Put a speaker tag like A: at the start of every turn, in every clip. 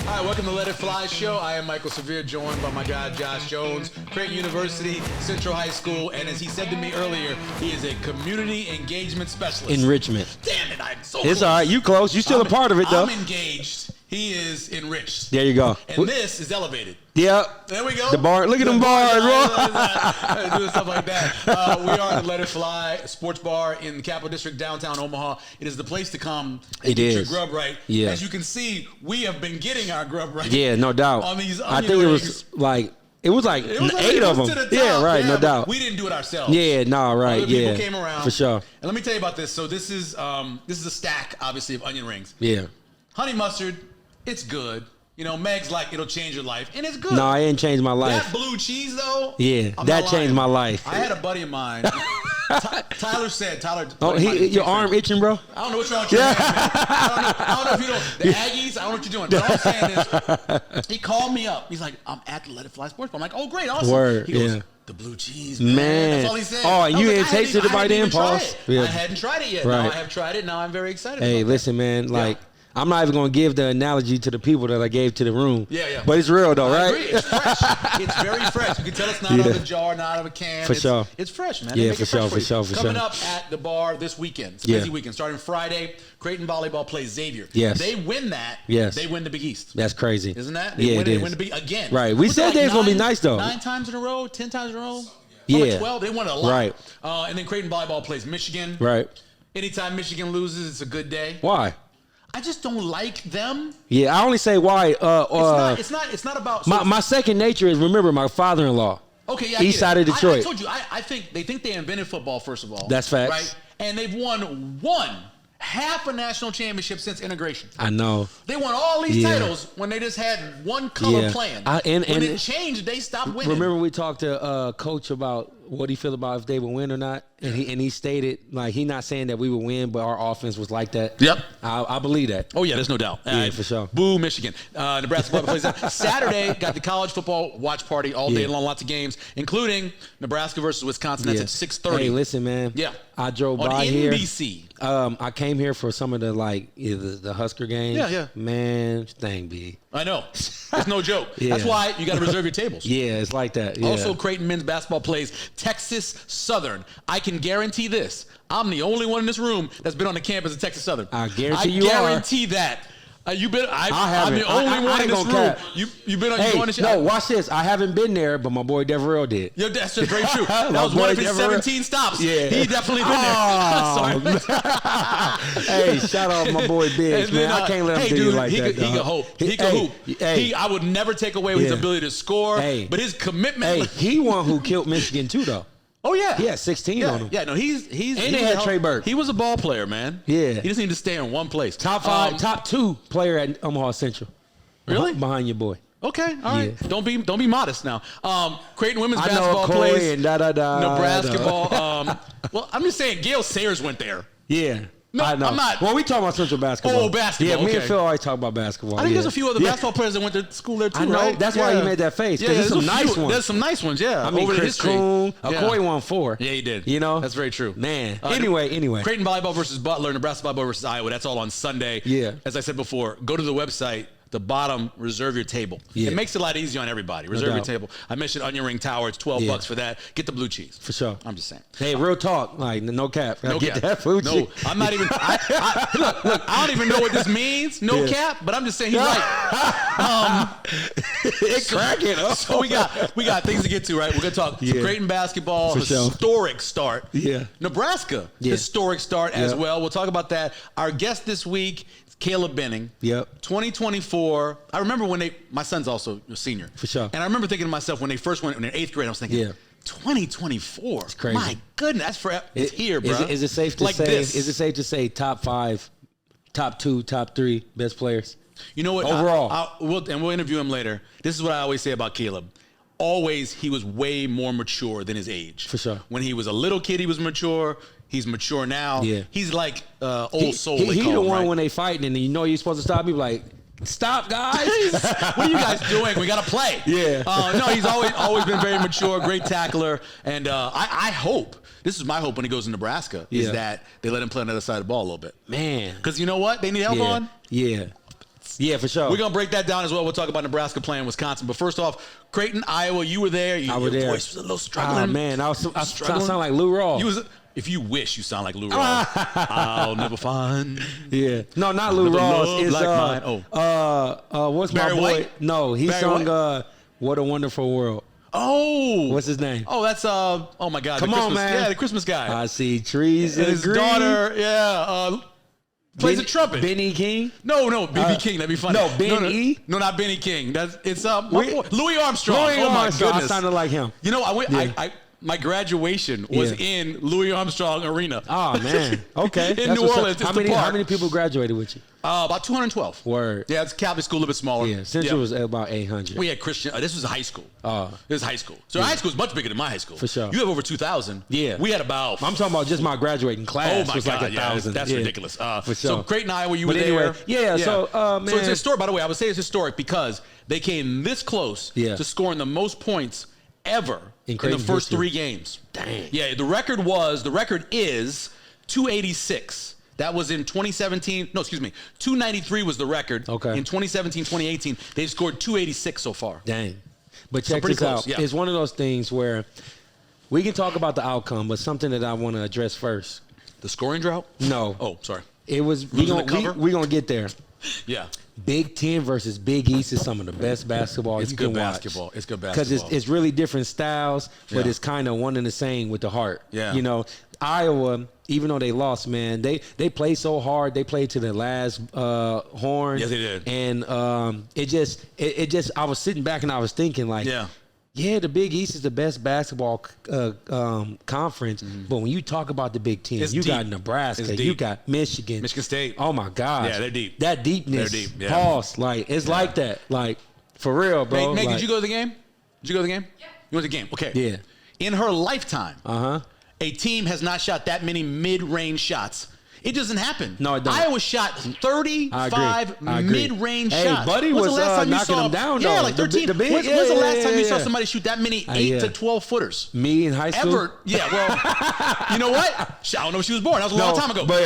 A: All right, welcome to Let It Fly Show. I am Michael Severe, joined by my guy Josh Jones, Creighton University, Central High School, and as he said to me earlier, he is a community engagement specialist.
B: Enrichment.
A: Damn it, I'm so
B: It's
A: close.
B: all right. You close. You still a part of it, though.
A: I'm engaged. He is enriched.
B: There you go.
A: And this is elevated.
B: Yep.
A: There we go.
B: The bar. Look at them bars, bro.
A: Doing stuff like that. We are at Let It Fly Sports Bar in the Capital District, downtown Omaha. It is the place to come and get your grub right.
B: Yeah.
A: As you can see, we have been getting our grub right.
B: Yeah, no doubt.
A: On these
B: I think it was like 8 of them. Yeah, right, no doubt.
A: We didn't do it ourselves.
B: Yeah, no, right,
A: Other people came around.
B: For sure.
A: And let me tell you about this. So this is a stack, obviously, of onion rings.
B: Yeah.
A: Honey mustard, it's good. You know, Meg's like, it'll change your life, and it's good.
B: No, it didn't change my life.
A: That blue cheese, though.
B: Yeah, that changed my life.
A: I had a buddy of mine. Tyler.
B: Oh, your arm itching, bro?
A: I don't know what's wrong with your hand, man. I don't know if you know the Aggies. I don't know what you're doing. But all I'm saying is, he called me up. He's like, I'm at the Let It Fly Sports Bar. I'm like, oh, great, awesome.
B: Word,
A: he goes,
B: yeah.
A: The blue cheese, man. That's all he said.
B: Oh, and you didn't taste it by then, Paul?
A: I hadn't tried it yet.
B: Right.
A: Now I have tried it. Now I'm very excited.
B: Hey, listen, man. Like, I'm not even going to give the analogy to the people that I gave to the room.
A: Yeah.
B: But it's real, though,
A: I
B: right?
A: agree. It's fresh. It's very fresh. You can tell it's not out of a jar, not out of a can.
B: For sure.
A: It's fresh, man.
B: Yeah, for sure.
A: Coming up at the bar this weekend. It's a busy weekend. Starting Friday, Creighton volleyball plays Xavier.
B: Yes.
A: They win that.
B: Yes.
A: They win the Big East.
B: That's crazy.
A: Isn't that?
B: They
A: win the Big again.
B: Right. We said they was going to be nice, though.
A: 9 times in a row, 10 times in a row.
B: Yeah.
A: 12. They won it a lot.
B: Right.
A: And then Creighton volleyball plays Michigan.
B: Right.
A: Anytime Michigan loses, it's a good day.
B: Why?
A: I just don't like them.
B: Yeah, I only say why.
A: It's not about
B: my second nature is, remember, my father-in-law.
A: Okay, yeah.
B: East side of Detroit.
A: I told you, I think they invented football, first of all.
B: That's facts.
A: Right? And they've won half a national championship since integration.
B: I know.
A: They won all these titles when they just had one color playing. When it changed, they stopped winning.
B: Remember we talked to Coach about what he feel about if they would win or not, and he stated, like, he not saying that we would win, but our offense was like that.
A: Yep.
B: I believe that.
A: Oh, yeah, there's no doubt.
B: Yeah, for sure.
A: Boo, Michigan. Nebraska plays that. Saturday, got the college football watch party all day long, lots of games, incling Nebraska versus Wisconsin. That's at 6:30.
B: Hey, listen, man.
A: Yeah.
B: I drove
A: on
B: by here.
A: NBC.
B: I came here for some of the, like, the Husker games.
A: Yeah.
B: Man, thing big.
A: I know. It's no joke.
B: Yeah.
A: That's why you got to reserve your tables.
B: Yeah, it's like that. Yeah.
A: Also, Creighton men's basketball plays Texas Southern. I can guarantee this. I'm the only one in this room that's been on the campus of Texas Southern.
B: I guarantee you are.
A: I guarantee that. I'm
B: haven't.
A: the only one in this room.
B: Cap.
A: You've been on.
B: Hey,
A: the
B: no, watch this. I haven't been there, but my boy Deverell did.
A: Yeah, that's just very true. That was one of his 17 stops. Yeah. He definitely been there. Sorry.
B: Hey, shout out my boy Biggs, man. I can't let him do like that.
A: He can hoop. He can hoop. I would never take away his ability to score, but his commitment.
B: He one who killed Michigan too, though.
A: Oh, yeah.
B: He had 16 on him.
A: Yeah, no, he's
B: and they had Trey Burke.
A: He was a ball player, man.
B: Yeah.
A: He just needed to stay in one place.
B: Top 2 player at Omaha Central.
A: Really?
B: Behind your boy.
A: Okay, all right. Yeah. Don't be modest now. Creighton women's basketball
B: Corey
A: plays
B: and
A: Nebraska ball. Well, I'm just saying Gail Sayers went there.
B: Yeah.
A: No,
B: I know.
A: I'm not.
B: Well, we talking about Central basketball.
A: Oh, basketball.
B: Yeah, me and Phil always talk about basketball.
A: I think there's a few other basketball players that went to school there too,
B: I know.
A: right?
B: That's why he made that face. Yeah, there's some nice ones.
A: There's some nice ones, yeah.
B: I mean,
A: over
B: Chris Kuhn. Corey won 4.
A: Yeah, he did.
B: You know?
A: That's very true.
B: Man. Anyway.
A: Creighton volleyball versus Butler, Nebraska volleyball versus Iowa. That's all on Sunday.
B: Yeah.
A: As I said before, go to the website. The bottom, reserve your table. Yeah. It makes it a lot easier on everybody. Reserve your table. I mentioned Onion Ring Tower. It's $12 for that. Get the blue cheese.
B: For sure.
A: I'm just saying.
B: Hey, real talk. Like, no cap.
A: No
B: get
A: cap.
B: That blue cheese.
A: No, I'm not even. Look, I don't even know what this means. No cap. But I'm just saying he's right.
B: It's cracking up.
A: So we got things to get to, right? We're gonna talk Creighton basketball,
B: for
A: historic start.
B: Yeah.
A: Nebraska, historic start as well. We'll talk about that. Our guest this week, Caleb Benning.
B: Yep.
A: 2024. I remember when my son's also a senior.
B: For sure.
A: And I rember thinking to myself when they first went in 8th grade, I was thinking, 2024. It's
B: crazy.
A: My goodness, that's forever. It's here, bro.
B: Is it safe to say? This. Is it safe to say top 5, top 2, top 3 best players?
A: You know what?
B: Overall,
A: we'll interview him later. This is what I always say about Caleb. Always, he was way more mature than his age.
B: For sure.
A: When he was a little kid, he was mature. He's mature now.
B: Yeah.
A: He's like old soul.
B: He the one when they fighting and you know you're supposed to stop. He be like, stop, guys.
A: What are you guys doing? We got to play.
B: Yeah.
A: No, he's always been very mature, great tackler. And I hope, this is my hope when he goes to Nebraska, is that they let him play on the other side of the ball a little bit.
B: Man.
A: Because you know what? They need help on.
B: Yeah.
A: shots.
B: Yeah, for sure.
A: We're going to break that down as well. We'll talk about Nebraska playing Wisconsin. But first off, Creighton, Iowa, you were there.
B: I was there.
A: Your voice was a little struggling.
B: Oh, man. I sound like Lou Rawls.
A: If you wish you sound like Lou Rawls, I'll never find.
B: Yeah. No, not Lou Rawls. It's,
A: like mine.
B: What's
A: Barry
B: my boy?
A: White?
B: No, he
A: Barry
B: sung
A: White?
B: What a Wonderful World.
A: Oh.
B: What's his name?
A: Oh, that's, oh my God.
B: Come on, man.
A: Yeah, the Christmas guy.
B: I see trees
A: And
B: of
A: his
B: green.
A: daughter, plays the trumpet.
B: Benny King?
A: No, B.B. King. That'd be funny.
B: No, Ben E?
A: No, not Benny King. It's Louis Armstrong.
B: Louis
A: Oh my
B: Armstrong.
A: goodness.
B: I sounded like him.
A: You know, my graduation was
B: Yeah.
A: in Louis Armstrong Arena.
B: Oh, man. Okay.
A: In
B: That's
A: New
B: what's up.
A: Orleans. It's the
B: How
A: park.
B: many people graduated with you?
A: About 212.
B: Word.
A: Yeah, it's a Catholic school, a little bit smaller.
B: Yeah, Central was about 800.
A: We had Christian. This was a high school.
B: Oh.
A: This is high school. So high school is much bigger than my high school.
B: For sure.
A: You have over 2,000.
B: Yeah.
A: We had about.
B: I'm talking about just my graduating class.
A: Oh my
B: was
A: God!
B: like 1,000.
A: That's ridiculous.
B: For sure.
A: So Creighton, Iowa, you
B: But
A: were
B: anyway,
A: there.
B: yeah, so, man.
A: So it's historic. By the way, I would say it's historic because they came this close to scoring the most points ever in the first
B: history.
A: 3 games.
B: Dang.
A: Yeah, the record is 286. That was in 2017. No, excuse me. 293 was the record.
B: Okay.
A: In 2017, 2018, they've scored 286 so far.
B: Dang. But check
A: pretty
B: this out.
A: close, yeah.
B: It's one of those things where we can talk about the outcome, but something that I want to address first.
A: The scoring drought?
B: No.
A: Oh, sorry.
B: It was
A: Losing the cover?
B: we gonna get there.
A: Yeah.
B: Big Ten versus Big East is some of the best basketball
A: It's
B: you
A: good
B: can
A: basketball.
B: watch.
A: It's good basketball.
B: Because it's really different styles, but
A: Yeah.
B: it's kind of one and the same with the heart.
A: Yeah.
B: You know, Iowa, even though they lost, man, they played so hard. They played to the last horn.
A: Yes, they did.
B: And it just I was sitting back and I was thinking like, yeah, the Big East is the best basketball conference, but when you talk about the Big Ten,
A: It's
B: you
A: deep.
B: got Nebraska,
A: It's deep.
B: you got Michigan
A: State.
B: Oh my gosh,
A: Yeah, they're deep.
B: That deepness,
A: They're deep, yeah.
B: pause, like it's like that, like for real, bro.
A: Meg,
B: like,
A: did you go to the game? Did you go to the game? Yeah. You went to the game? Okay.
B: Yeah.
A: In her lifetime,
B: Uh-huh.
A: a team has not shot that many mid-range shots. It doesn't happen.
B: No, it don't.
A: Iowa shot 35
B: I agree.
A: mid-range
B: Hey,
A: shots.
B: Buddy
A: When's
B: was
A: the last time you
B: knocking
A: saw
B: them down,
A: Yeah,
B: though.
A: like 13.
B: The big-
A: when's the last time you saw
B: yeah.
A: somebody shoot that many 8
B: yeah.
A: to 12 footers?
B: Me in high school?
A: Ever? Yeah, well, you know what? I don't know when she was born. That was a long time ago.
B: But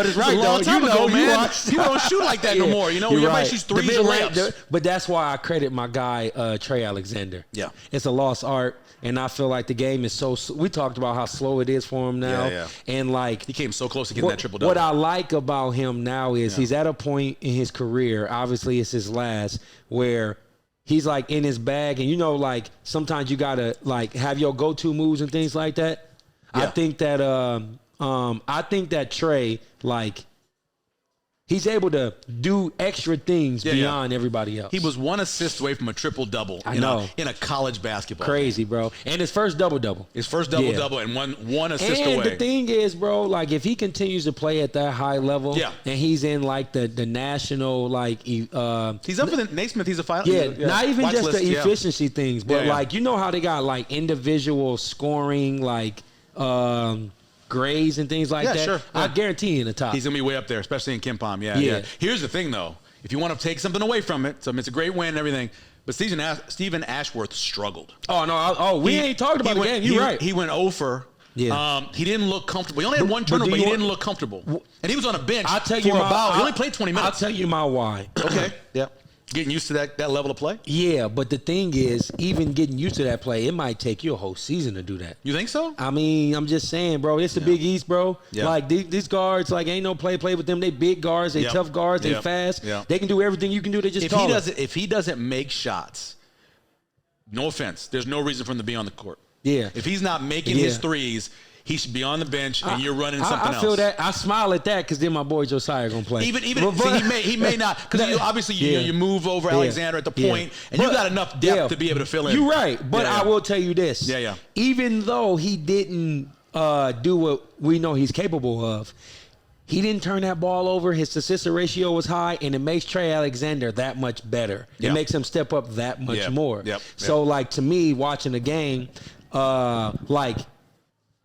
B: it's right,
A: a long
B: though.
A: time
B: You
A: ago,
B: know,
A: man.
B: watch-
A: People don't shoot like that no more. You know,
B: You're
A: everybody
B: right.
A: shoots
B: The
A: threes and
B: mid-range-
A: layups.
B: But that's why I credit my guy, Trey Alexander.
A: Yeah.
B: It's a lost art. And I feel like the game is we talked about how slow it is for him now.
A: Yeah.
B: And like,
A: He came so close to getting that triple-double.
B: what I like about him now is he's at a point in his career, obviously it's his last, where he's like in his bag. And you know, like sometimes you gotta like have your go-to moves and things like that.
A: Yeah.
B: I think that Trey, like, he's able to do extra things beyond everybody else.
A: He was 1 assist away from a triple-double in a college basketball
B: crazy, bro. And his first double-double.
A: His first double-double and one assist
B: And
A: away.
B: the thing is, bro, like if he continues to play at that high level, and he's in like the national like
A: he's up for the Naismith. He's a final.
B: not even
A: watch
B: just
A: list,
B: the efficiency things, but
A: Yeah.
B: like you know how they got like individual scoring like grades and things like
A: Yeah,
B: that.
A: sure.
B: I guarantee in the top.
A: He's gonna be way up there, especially in Kim Pom. Yeah. Here's the thing, though. If you want to take something away from it, so it's a great win and everything. But Stephen Ashworth struggled.
B: Oh no! We ain't talked about the game. You're right.
A: He went 0 for.
B: Yeah.
A: He didn't look comfortable. He only had 1 turnover, but he didn't look comfortable. And he was on a bench. He only played 20 minutes.
B: I'll tell you my why.
A: Okay. Yeah. Getting used to that level of play.
B: Yeah, but the thing is, even getting used to that play, it might take you a whole season to do that.
A: You think so?
B: I mean, I'm just saying, bro. It's the Big East, bro.
A: Yeah.
B: Like these guards, like ain't no play with them. They big guards. They tough guards. They fast. They can do everything you can do. They just taller.
A: If he doesn't make shots, no offense, there's no reason for him to be on the court.
B: Yeah.
A: If he's not making his threes, he should be on the bench, and you're running something else.
B: I feel that. I smile at that because then my boy Josiah gonna play.
A: Even he may not, because obviously you move over Alexander at the point, and you got enough depth to be able to fill in.
B: You're right, but I will tell you this.
A: Yeah.
B: Even though he didn't do what we know he's capable of, he didn't turn that ball over. His assist ratio was high, and it makes Trey Alexander that much better. It makes him step up that much more. So, like, to me, watching the game, like,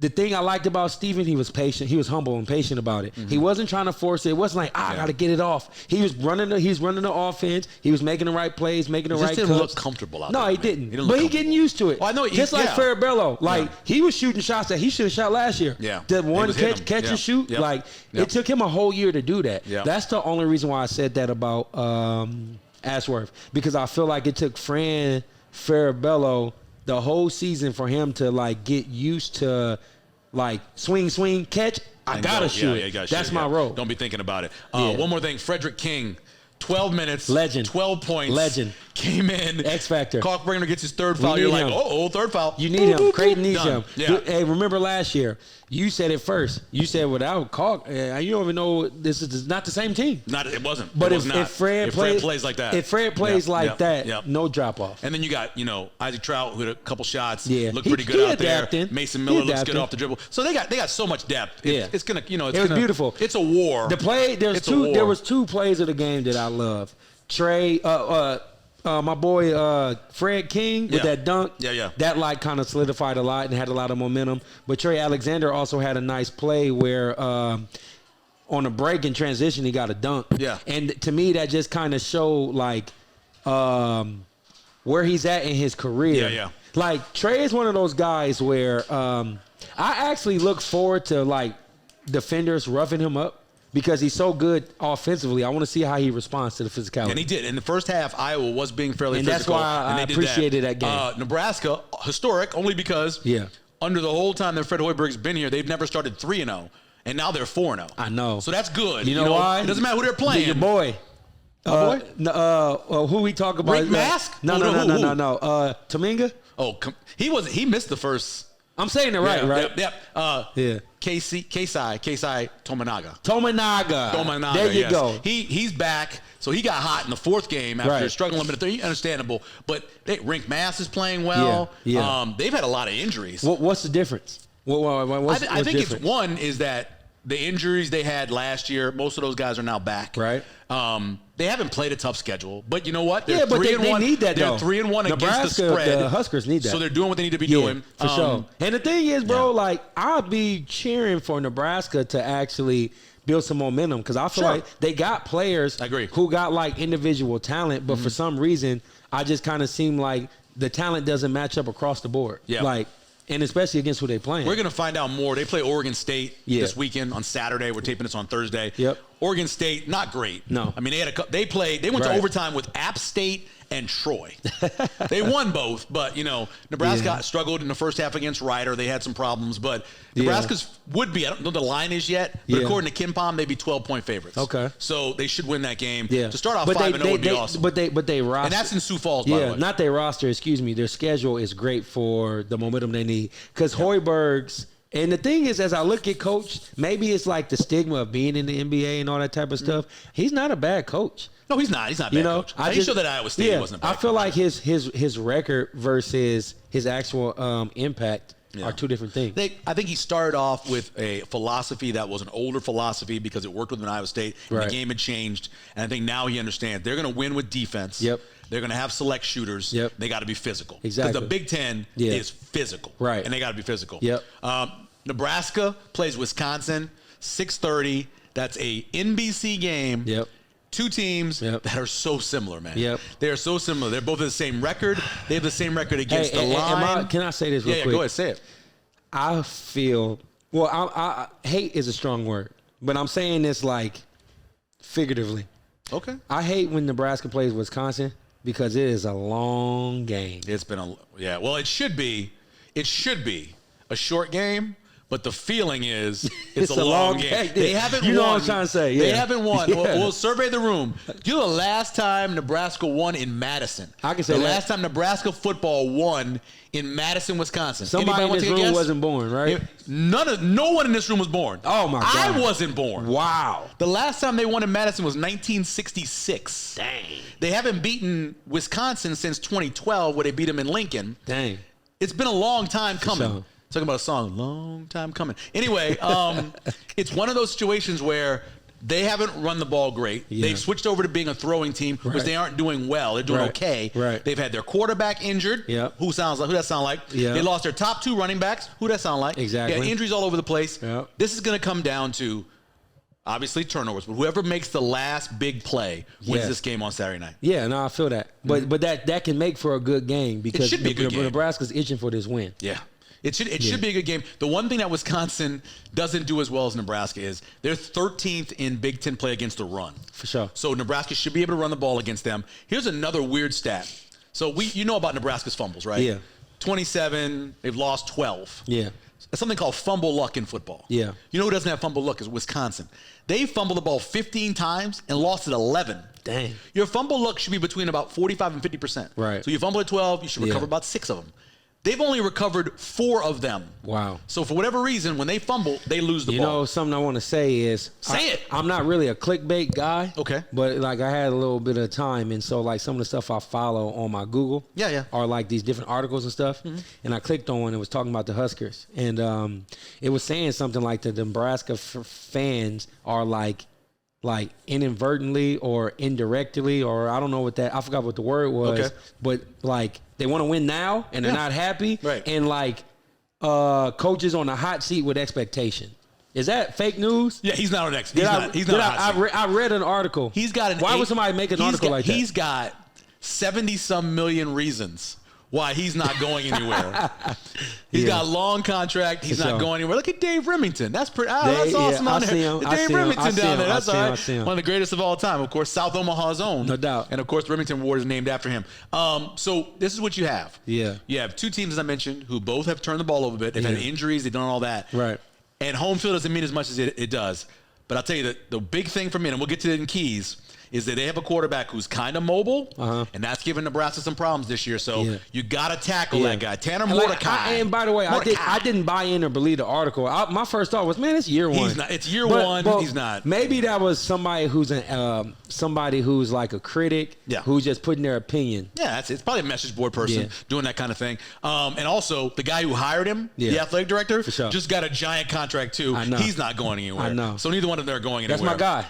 B: the thing I liked about Steven, he was patient. He was humble and patient about it. He wasn't trying to force it. It wasn't like, I got to get it off. He was running the offense. He was making the right plays, making the right cuts.
A: He didn't look comfortable out there.
B: No, he didn't. But he getting used to it.
A: Well, I know.
B: Just like Farabello. Like, he was shooting shots that he should have shot last year.
A: Yeah.
B: The one catch and shoot. Like, it took him a whole year to do that.
A: Yeah.
B: That's the only reason why I said that about Ashworth. Because I feel like it took Fran Farabello the whole season for him to, like, get used to, like, swing, catch. I gotta shoot it. That's my role.
A: Don't be thinking about it. One more thing. Frederick King, 12 minutes.
B: Legend.
A: 12 points.
B: Legend.
A: Came in.
B: X Factor.
A: Kalkbrenner gets his third foul. You're like, third foul.
B: You need him. Creighton needs him.
A: Yeah.
B: Hey, remember last year? You said it first. You said without Kalk, you don't even know this is not the same team.
A: It wasn't.
B: But
A: if
B: Fred
A: plays like that.
B: If Fred plays like that, no drop off.
A: And then you got, Isaac Trout who had a couple shots.
B: Yeah.
A: Looked pretty good out
B: adapting.
A: there. Mason Miller looks good off the dribble. So they got so much depth. It's gonna, it
B: was beautiful.
A: It's a war.
B: There was two plays of the game that I love. Trey, my boy Fred King with that dunk.
A: Yeah.
B: That like kind of solidified a lot and had a lot of momentum. But Trey Alexander also had a nice play where on a break in transition he got a dunk.
A: Yeah.
B: And to me that just kind of showed like where he's at in his career.
A: Yeah.
B: Like Trey is one of those guys where I actually look forward to like defenders roughing him up. Because he's so good offensively, I want to see how he responds to the physicality.
A: And he did. In the first half, Iowa was being fairly physical.
B: And that's why I appreciated that game.
A: Nebraska, historic, only because under the whole time that Fred Hoiberg's been here, they've never started 3-0. And now they're 4-0.
B: I know.
A: So that's good.
B: You know why?
A: It doesn't matter who they're playing.
B: Your boy. Who we talk about?
A: Rick Mask?
B: No. Tominga?
A: He missed the first.
B: I'm saying it right?
A: Yep. Keisai Tominaga.
B: Tominaga. There you go.
A: He's back. So he got hot in the fourth game after struggling a minute 3. Understandable. But Rink Mass is playing well.
B: Yeah.
A: They've had a lot of injuries.
B: What's the difference?
A: I think it's one is that the injuries they had last year, most of those guys are now back.
B: Right.
A: They haven't played a tough schedule, but you know what? They're
B: but
A: 3-1.
B: They need that,
A: they're
B: though.
A: 3-1 against
B: Nebraska,
A: the spread.
B: The Huskers need that.
A: So they're doing what they need to be doing.
B: For sure. And the thing is, bro, like, I'd be cheering for Nebraska to actually build some momentum because I feel like they got players who got, like, individual talent, but for some reason, I just kind of seem like the talent doesn't match up across the board.
A: Yeah.
B: Like, and especially against who they playing.
A: We're going to find out more. They play Oregon State this weekend on Saturday. We're taping this on Thursday.
B: Yep.
A: Oregon State, not great.
B: No.
A: I mean, they went to overtime with App State and Troy. They won both, but, Nebraska struggled in the first half against Ryder. They had some problems, but Nebraska's would be, I don't know what the line is yet, but according to KenPom, they'd be 12-point favorites.
B: Okay.
A: So they should win that game.
B: Yeah.
A: To start off 5-0 would be awesome.
B: But they roster.
A: And that's in Sioux Falls, by the way.
B: Not their roster, excuse me. Their schedule is great for the momentum they need. Because Hoiberg's, and the thing is, as I look at Coach, maybe it's like the stigma of being in the NBA and all that type of stuff. He's not a bad coach.
A: No, he's not. He's not a bad coach. He showed that Iowa State wasn't a bad coach.
B: I feel like his record versus his actual impact are two different things.
A: I think he started off with a philosophy that was an older philosophy because it worked with Iowa State. And the game had changed. And I think now he understands they're going to win with defense.
B: Yep.
A: They're going to have select shooters.
B: Yep.
A: They got to be physical.
B: Exactly.
A: Because the Big Ten is physical.
B: Right.
A: And they got to be physical.
B: Yep.
A: Nebraska plays Wisconsin, 6:30. That's a NBC game.
B: Yep.
A: Two teams that are so similar, man.
B: Yep.
A: They are so similar. They're both the same record. They have the same record against the line.
B: Can I say this real quick?
A: Yeah, go ahead. Say it.
B: I feel, I hate is a strong word, but I'm saying this like figuratively.
A: Okay.
B: I hate when Nebraska plays Wisconsin because it is a long game.
A: It's been well, it should be a short game. But the feeling is it's a long game.
B: They haven't won. You know what I'm trying to say. Yeah.
A: They haven't won. Yeah. We'll survey the room. Do you know the last time Nebraska won in Madison?
B: I can say
A: the
B: that.
A: last time Nebraska football won in Madison, Wisconsin.
B: Somebody in this room wasn't born, right?
A: No one in this room was born.
B: Oh, my God.
A: I wasn't born.
B: Wow.
A: The last time they won in Madison was 1966.
B: Dang.
A: They haven't beaten Wisconsin since 2012 where they beat them in Lincoln.
B: Dang.
A: It's been a long time coming.
B: Sure.
A: Talking about a song, long time coming. Anyway, it's one of those situations where They haven't run the ball great.
B: Yeah.
A: They've switched over to being a throwing team, which they aren't doing well. They're doing okay.
B: Right.
A: They've had their quarterback injured.
B: Yep.
A: Who that sound like?
B: Yep.
A: They lost their top 2 running backs. Who that sound like?
B: Exactly.
A: They had injuries all over the place.
B: Yep.
A: This is going to come down to, obviously, turnovers. But whoever makes the last big play wins this game on Saturday night.
B: Yeah, no, I feel that. But that can make for a good game because
A: should be a good game.
B: Nebraska's itching for this win.
A: Yeah. It should be a good game. The one thing that Wisconsin doesn't do as well as Nebraska is they're 13th in Big Ten play against the run.
B: For sure.
A: So Nebraska should be able to run the ball against them. Here's another weird stat. So you know about Nebraska's fumbles, right?
B: Yeah.
A: 27. They've lost 12.
B: Yeah.
A: There's something called fumble luck in football.
B: Yeah.
A: You know who doesn't have fumble luck is Wisconsin. They fumbled the ball 15 times and lost it 11.
B: Dang.
A: Your fumble luck should be between about 45 and 50%.
B: Right.
A: So you fumble at 12, you should recover about 6 of them. They've only recovered 4 of them.
B: Wow.
A: So for whatever reason, when they fumble, they lose the ball.
B: You know, something I want to say is...
A: Say it.
B: I'm not really a clickbait guy.
A: Okay.
B: But, like, I had a little bit of time, and so, like, some of the stuff I follow on my Google...
A: Yeah.
B: ...are, like, these different articles and stuff. Mm-hmm. And I clicked on one. It was talking about the Huskers. And it was saying something like the Nebraska fans are, like inadvertently or indirectly, or I don't know what that... I forgot what the word was.
A: Okay.
B: But, like... They want to win now, and they're not happy.
A: Right.
B: And, like, coaches on the hot seat with expectation. Is that fake news?
A: Yeah, he's not on X. He's not on hot seat.
B: I read an article.
A: He's got
B: Why would somebody make an article like that?
A: He's got 70-some million reasons why he's not going anywhere. He's got a long contract. He's not going anywhere. Look at Dave Remington. That's pretty. That's awesome on there. Dave Remington down there. That's all right. One of the greatest of all time. Of course, South Omaha's own.
B: No doubt.
A: And of course, the Remington Award is named after him. So this is what you have.
B: Yeah.
A: You have 2 teams, as I mentioned, who both have turned the ball over a bit. They've had injuries. They've done all that.
B: Right.
A: And home field doesn't mean as much as it does. But I'll tell you that the big thing for me, and we'll get to it in keys, is that they have a quarterback who's kind of mobile, and that's giving Nebraska some problems this year. So you got to tackle that guy. Tanner Mordecai.
B: And by the way, I didn't buy in or believe the article. My first thought was, man, it's year one.
A: He's not. It's year one. He's not.
B: Maybe that was somebody who's somebody who's like a critic, who's just putting their opinion.
A: Yeah, it's probably a message board person doing that kind of thing. And also, the guy who hired him, the athletic director, just got a giant contract too.
B: I know.
A: He's not going anywhere.
B: I know.
A: So neither one of them are going anywhere.
B: That's my guy.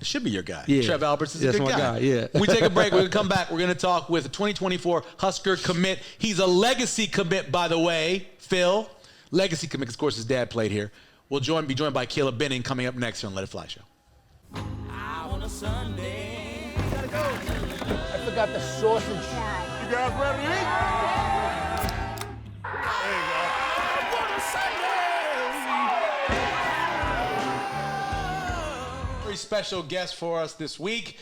A: It should be your guy.
B: Yeah.
A: Trev Alberts is a good
B: my guy. Yeah.
A: When we take a break, we're going to come back. We're going to talk with a 2024 Husker commit. He's a legacy commit, by the way, Phil. Legacy commit, because, of course, his dad played here. We'll be joined by Caleb Benning coming up next here on Let It Fly Show.
C: On a Sunday. Gotta go. I forgot the sausage. You guys ready to eat? There you go. On a Sunday.
A: Very special guest for us this week.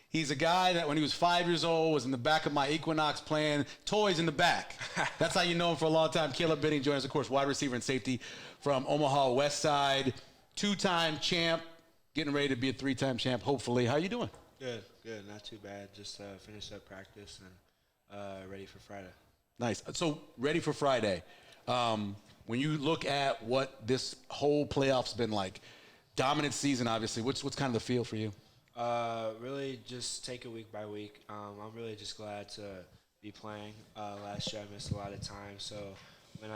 A: He's a guy that when he was 5 years old was in the back of my Equinox playing toys in the back. That's how you know him for a long time. Caleb Benning joins us, of course, wide receiver and safety from Omaha Westside. 2-time champ, getting ready to be a 3-time champ, hopefully. How you doing?
D: Good. Not too bad. Just finished up practice and ready for Friday.
A: Nice. So, ready for Friday. When you look at what this whole playoff's been like, dominant season, obviously, what's kind of the feel for you?
D: Really just take it week by week. I'm really just glad to be playing. Last year I missed a lot of time, so when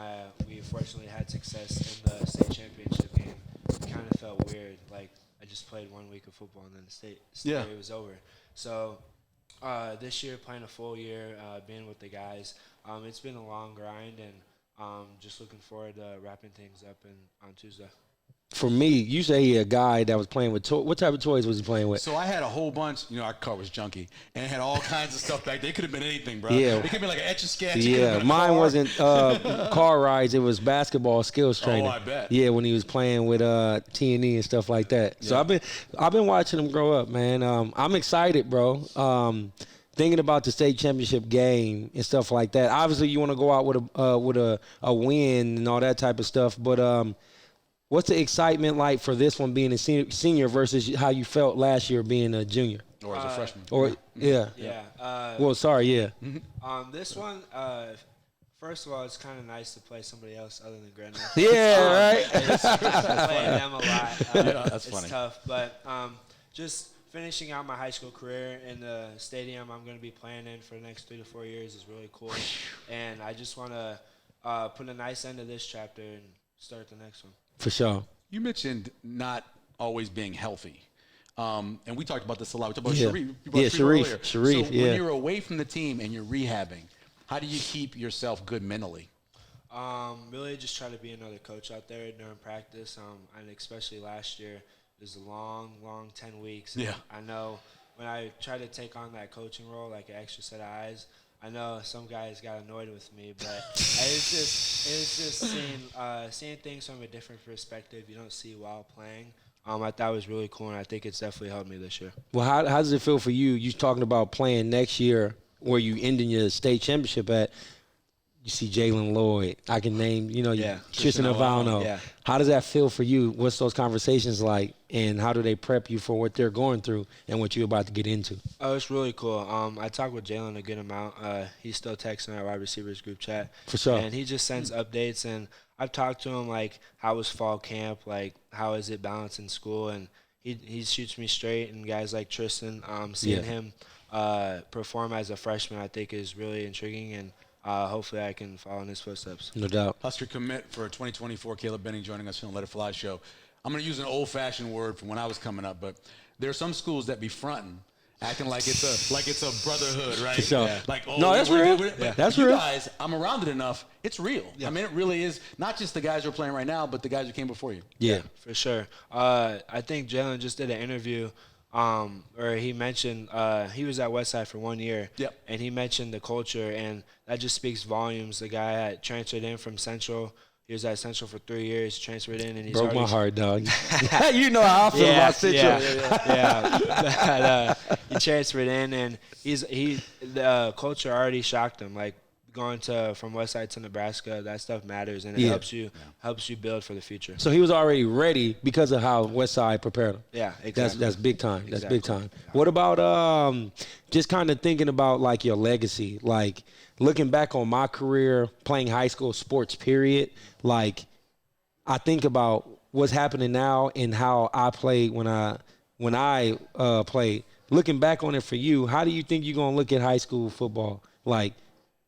D: we fortunately had success in the state championship game, it kind of felt weird. Like I just played 1 week of football and then the state was over. So this year, playing a full year, being with the guys, it's been a long grind, and just looking forward to wrapping things up on Tuesday.
B: For me, you say he a guy that was playing with toys. What type of toys was he playing with?
A: So I had a whole bunch. Our car was junky, and it had all kinds of stuff back there. It could have been anything, bro.
B: Yeah.
A: It could have been like an Etch-a-Sketch.
B: Yeah, mine wasn't car rides. It was basketball skills training.
A: Oh, I bet.
B: Yeah, when he was playing with T&E and stuff like that. Yeah. So I've been watching him grow up, man. I'm excited, bro. Thinking about the state championship game and stuff like that. Obviously, you want to go out with a win and all that type of stuff, but what's the excitement like for this one being a senior versus how you felt last year being a junior?
A: Or as a freshman.
B: Or yeah. Well, sorry, yeah.
D: This one, first of all, it's kind of nice to play somebody else other than Grandma.
B: Yeah, right.
D: Playing them a lot.
A: That's funny.
D: It's tough, but just finishing out my high school career in the stadium I'm going to be playing in for the next 3 to 4 years is really cool. And I just want to put a nice end to this chapter and start the next one.
B: For sure.
A: You mentioned not always being healthy. And we talked about this a lot. We talked about
B: Yeah.
A: Sharif. You brought
B: Yeah,
A: Sharif earlier.
B: Sharif,
A: so
B: yeah.
A: when you're away from the team and you're rehabbing, how do you keep yourself good mentally?
D: Really just try to be another coach out there during practice. And especially last year, it was a long 10 weeks.
A: Yeah.
D: I know when I try to take on that coaching role, like an extra set of eyes, I know some guys got annoyed with me, but it's just seeing things from a different perspective you don't see while playing. I thought it was really cool, and I think it's definitely helped me this year.
B: Well, how does it feel for you? You talking about playing next year where you ending your state championship at. You see Jalen Lloyd. I can name, Tristan Avano.
D: Yeah.
B: How does that feel for you? What's those conversations like, and how do they prep you for what they're going through and what you're about to get into?
D: Oh, it's really cool. I talk with Jalen a good amount. He's still texting our wide receivers group chat.
B: For sure.
D: And he just sends updates, and I've talked to him, like, how was fall camp? Like, how is it balanced in school? And he shoots me straight, and guys like Tristan, seeing him perform as a freshman, I think is really intriguing, and hopefully I can follow in his footsteps.
B: No doubt.
A: Husker commit for 2024, Caleb Benning joining us here on Let It Fly show. I'm going to use an old-fashioned word from when I was coming up, but there are some schools that be fronting, acting like it's a brotherhood, right?
B: Sure.
A: Yeah. Like, oh,
B: No, that's real.
A: But
B: That's
A: you
B: real.
A: guys, I'm around it enough. It's real. Yeah. I mean, it really is. Not just the guys who are playing right now, but the guys who came before you.
B: Yeah.
D: For sure. I think Jalen just did an interview where he mentioned he was at Westside for 1 year.
A: Yep.
D: And he mentioned the culture, and that just speaks volumes. The guy had transferred in from Central. He was at Central for 3 years, transferred in, and he's
B: Broke
D: already
B: my heart, dog. You know how I feel about Central.
D: Yeah. But, he transferred in, and the culture already shocked him. Like, going from Westside to Nebraska, that stuff matters, and it helps you build for the future.
B: So he was already ready because of how Westside prepared him.
D: Yeah, exactly.
B: That's big time. That's big
D: Exactly.
B: time. What about just kind of thinking about like your legacy? Like looking back on my career playing high school sports, period. Like I think about what's happening now and how I played when I played. Looking back on it for you, how do you think you're gonna look at high school football? Like,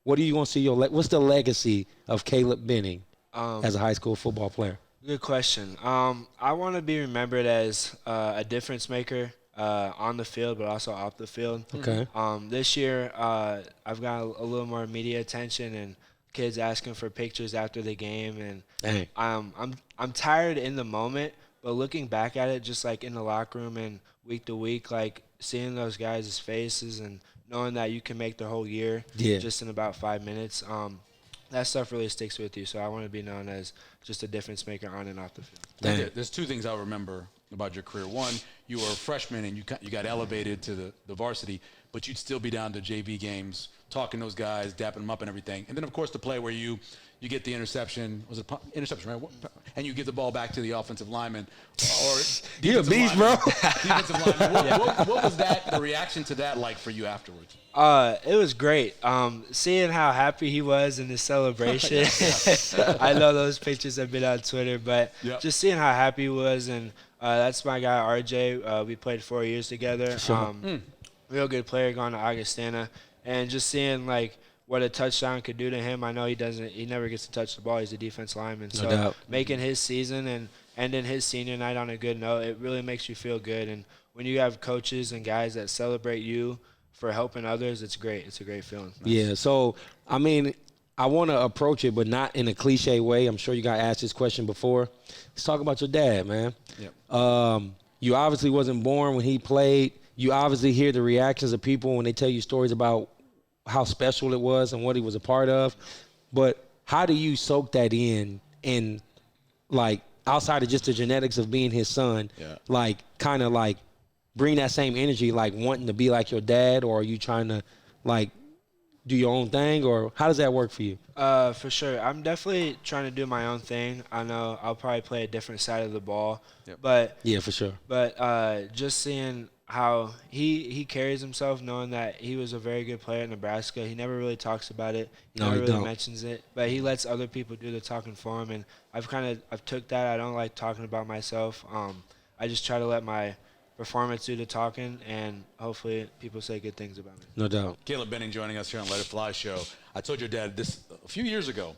B: what are you gonna see what's the legacy of Caleb Benning as a high school football player?
D: Good question. I want to be remembered as a difference maker on the field, but also off the field.
B: Okay.
D: This year, I've got a little more media attention and kids asking for pictures after the game, and
B: Dang.
D: I'm tired in the moment, but looking back at it, just like in the locker room and week to week, like seeing those guys' faces and knowing that you can make the whole year just in about 5 minutes, that stuff really sticks with you. So I want to be known as just a difference maker on and off the field.
A: There's two things I remember about your career. One, you were a freshman and you got elevated to the varsity, but you'd still be down to JV games, talking to those guys, dapping them up and everything. And then, of course, the play where you get the interception. Was it interception, right? And you give the ball back to the offensive lineman. Or
B: You a beast, bro.
A: Defensive lineman. What was the reaction to that like for you afterwards?
D: It was great. Seeing how happy he was in his celebration. I know those pictures have been on Twitter, but just seeing how happy he was, and that's my guy RJ. We played 4 years together. Real good player, going to Augustana, and just seeing like what a touchdown could do to him. I know he never gets to touch the ball. He's a defense lineman.
B: No
D: So
B: doubt.
D: making his season and ending his senior night on a good note, it really makes you feel good. And when you have coaches and guys that celebrate you for helping others, it's great. It's a great feeling.
B: Yeah, so, I mean, I want to approach it, but not in a cliche way. I'm sure you got asked this question before. Let's talk about your dad, man.
A: Yep.
B: You obviously wasn't born when he played. You obviously hear the reactions of people when they tell you stories about how special it was and what he was a part of. But how do you soak that in and, like, outside of just the genetics of being his son, like, kind of, like, bring that same energy, like, wanting to be like your dad, or are you trying to, like, do your own thing, or how does that work for you?
D: For sure. I'm definitely trying to do my own thing. I know I'll probably play a different side of the ball. But
B: Yeah, for sure.
D: But just seeing how he carries himself, knowing that he was a very good player in Nebraska. He never really talks about it.
B: No,
D: never
B: he
D: really
B: don't.
D: mentions it. But he lets other people do the talking for him. And I've took that. I don't like talking about myself. I just try to let my performance do the talking, and hopefully people say good things about me.
B: No doubt.
A: Caleb Benning joining us here on Let It Fly show. I told your dad this a few years ago.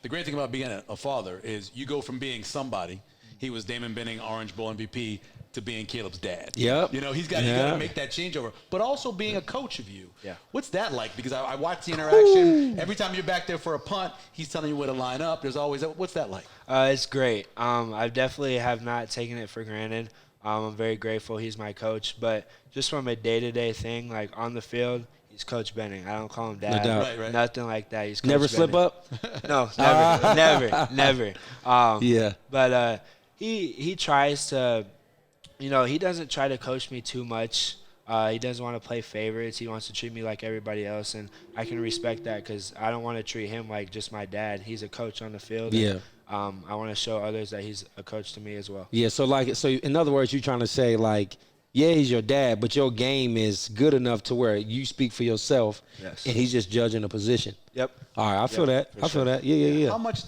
A: The great thing about being a father is you go from being somebody, he was Damon Benning Orange Bowl MVP, to being Caleb's dad.
B: Yep.
A: You know, he's got to make that changeover. But also being a coach of you.
D: Yeah.
A: What's that like? Because I watch the interaction. Every time you're back there for a punt, he's telling you where to line up. There's always what's that like?
D: It's great. I definitely have not taken it for granted. I'm very grateful he's my coach. But just from a day-to-day thing, like on the field, he's Coach Benning. I don't call him Dad.
B: No
A: doubt. Right.
D: Nothing like that. He's Coach
B: Never
D: Benning.
B: slip up?
D: No, never.
B: Yeah.
D: But he tries to, he doesn't try to coach me too much. He doesn't want to play favorites. He wants to treat me like everybody else, and I can respect that because I don't want to treat him like just my dad. He's a coach on the field.
B: Yeah.
D: And, I want to show others that he's a coach to me as well.
B: Yeah, so in other words, you're trying to say, like, yeah, he's your dad, but your game is good enough to where you speak for yourself,
D: Yes.
B: and he's just judging a position.
D: Yep.
B: All right, I feel that. I feel that. Yeah.
A: How much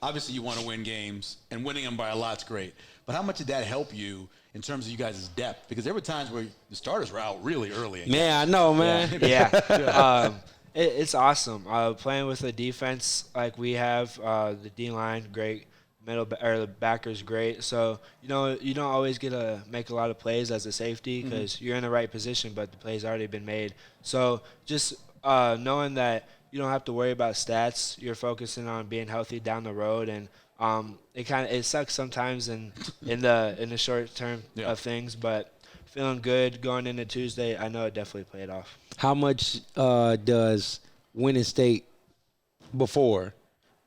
A: obviously you want to win games, and winning them by a lot's great, but how much did that help you in terms of you guys' depth? Because there were times where the starters were out really early.
B: Man, I know, man.
D: Yeah. It's awesome. Playing with a defense like we have, the D-line, great. The backer's great. So, you don't always get to make a lot of plays as a safety because you're in the right position, but the play's already been made. So just knowing that you don't have to worry about stats, you're focusing on being healthy down the road, and it sucks sometimes in the short term of things, but feeling good going into Tuesday, I know it definitely played off.
B: How much does winning state before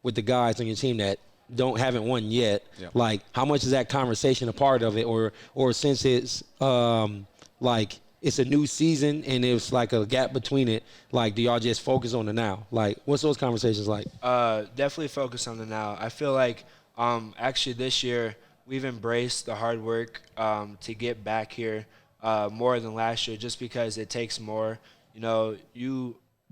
B: with the guys on your team that haven't won yet?
A: Yeah.
B: Like, how much is that conversation a part of it, or since it's like it's a new season and it's like a gap between it, like, do y'all just focus on the now? Like, what's those conversations like?
D: Definitely focus on the now. I feel like actually this year we've embraced the hard work to get back here more than last year, just because it takes more.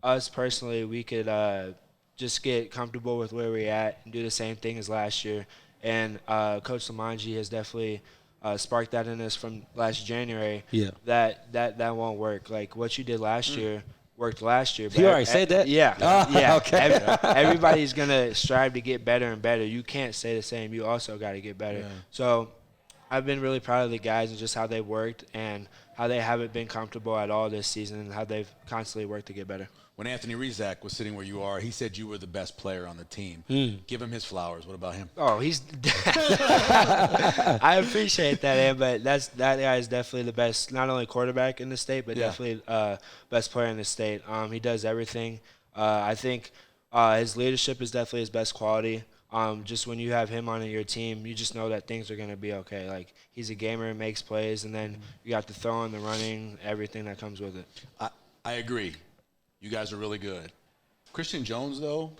D: Us personally, we could just get comfortable with where we're at and do the same thing as last year. And Coach Lamanji has definitely sparked that in us from last January.
B: Yeah.
D: That won't work. Like, what you did last year worked last year. But
B: You already said that?
D: Yeah.
B: Oh,
D: yeah.
B: okay.
D: Everybody's going to strive to get better and better. You can't stay the same. You also got to get better.
A: Yeah.
D: So I've been really proud of the guys and just how they worked and how they haven't been comfortable at all this season and how they've constantly worked to get better.
A: When Anthony Rizak was sitting where you are, he said you were the best player on the team. Give him his flowers. What about him?
D: Oh, he's – I appreciate that, man, but that guy is definitely the best, not only quarterback in the state, but definitely best player in the state. He does everything. I think his leadership is definitely his best quality. Just when you have him on your team, you just know that things are going to be okay. Like, he's a gamer and makes plays, and then you got the throwing, the running, everything that comes with it.
A: I agree. You guys are really good. Christian Jones, though,